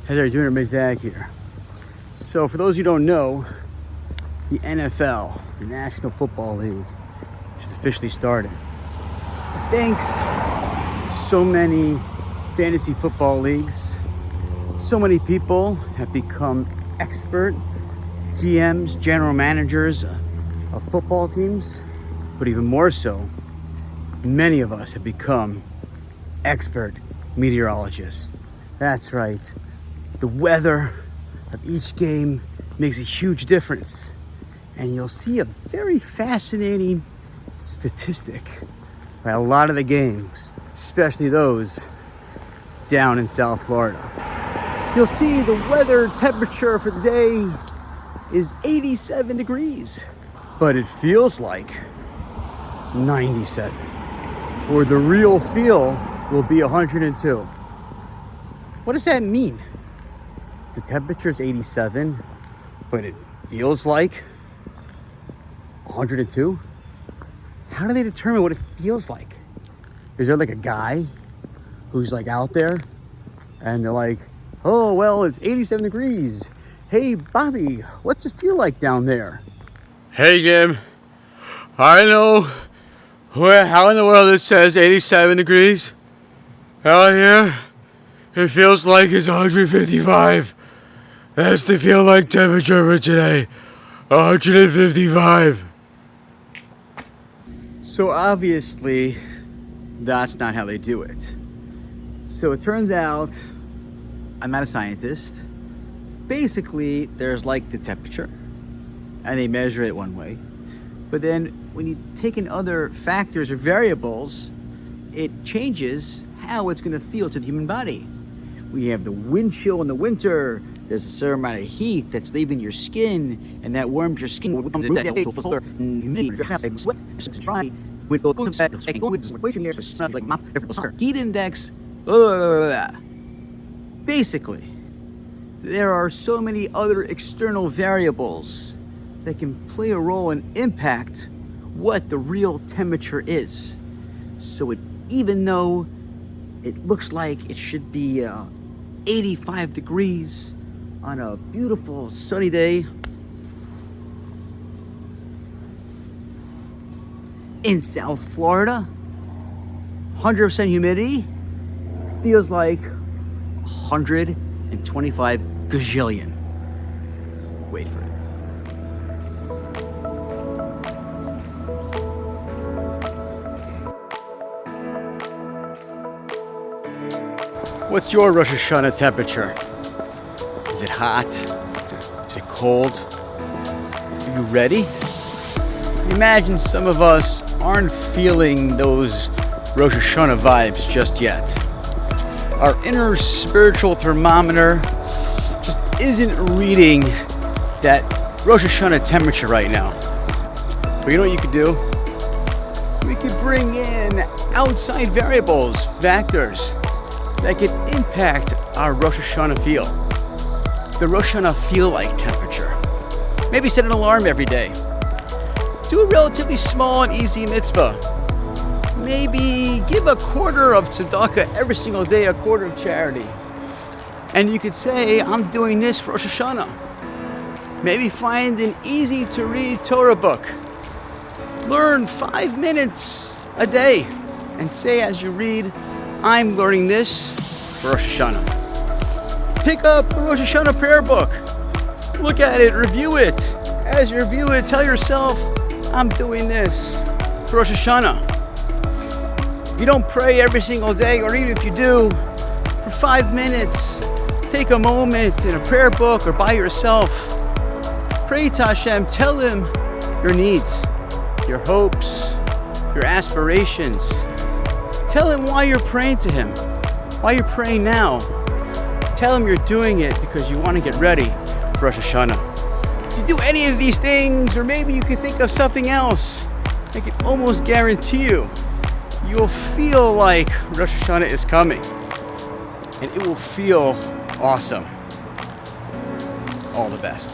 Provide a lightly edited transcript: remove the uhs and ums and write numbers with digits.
Hey there, doing it, Zach here. So for those who don't know, the NFL, the National Football League, has officially started. Thanks to so many fantasy football leagues, so many people have become expert GMs, general managers of football teams, but even more so, many of us have become expert meteorologists. That's right. The weather of each game makes a huge difference. And you'll see a very fascinating statistic by a lot of the games, especially those down in South Florida. You'll see the weather temperature for the day is 87 degrees, but it feels like 97, or the real feel will be 102. What does that mean? The temperature is 87, but it feels like 102? How do they determine what it feels like? Is there like a guy who's like out there and they're like, oh, well, it's 87 degrees. Hey, Bobby, what's it feel like down there? Hey, Jim. I know how in the world it says 87 degrees. Out here, it feels like it's 155. That's the feel like temperature for today. 155. So obviously, that's not how they do it. So it turns out, I'm not a scientist. Basically, there's like the temperature, and they measure it one way. But then when you take in other factors or variables, it changes how it's gonna feel to the human body. We have the wind chill in the winter. There's a certain amount of heat that's leaving your skin, and that warms your skin. Heat index. Basically, there are so many other external variables that can play a role and impact what the real temperature is. So even though it looks like it should be 85 degrees on a beautiful sunny day in South Florida, 100% humidity, feels like 125 gazillion. Wait for it. What's your Rosh Hashanah temperature? Is it hot? Is it cold? Are you ready? Imagine some of us aren't feeling those Rosh Hashanah vibes just yet. Our inner spiritual thermometer just isn't reading that Rosh Hashanah temperature right now. But you know what you could do? We could bring in outside variables, factors, that can impact our Rosh Hashanah feel. The Rosh Hashanah feel like temperature. Maybe set an alarm every day. Do a relatively small and easy mitzvah. Maybe give a quarter of tzedakah every single day, a quarter of charity. And you could say, I'm doing this for Rosh Hashanah. Maybe find an easy to read Torah book. Learn 5 minutes a day and say as you read, I'm learning this for Rosh Hashanah. Pick up a Rosh Hashanah prayer book. Look at it, review it. As you review it, tell yourself, I'm doing this for Rosh Hashanah. If you don't pray every single day, or even if you do, for 5 minutes, take a moment in a prayer book or by yourself. Pray to Hashem, tell Him your needs, your hopes, your aspirations. Tell Him why you're praying to Him, why you're praying now. Tell Him you're doing it because you want to get ready for Rosh Hashanah. If you do any of these things, or maybe you can think of something else, I can almost guarantee you'll feel like Rosh Hashanah is coming. And it will feel awesome. All the best.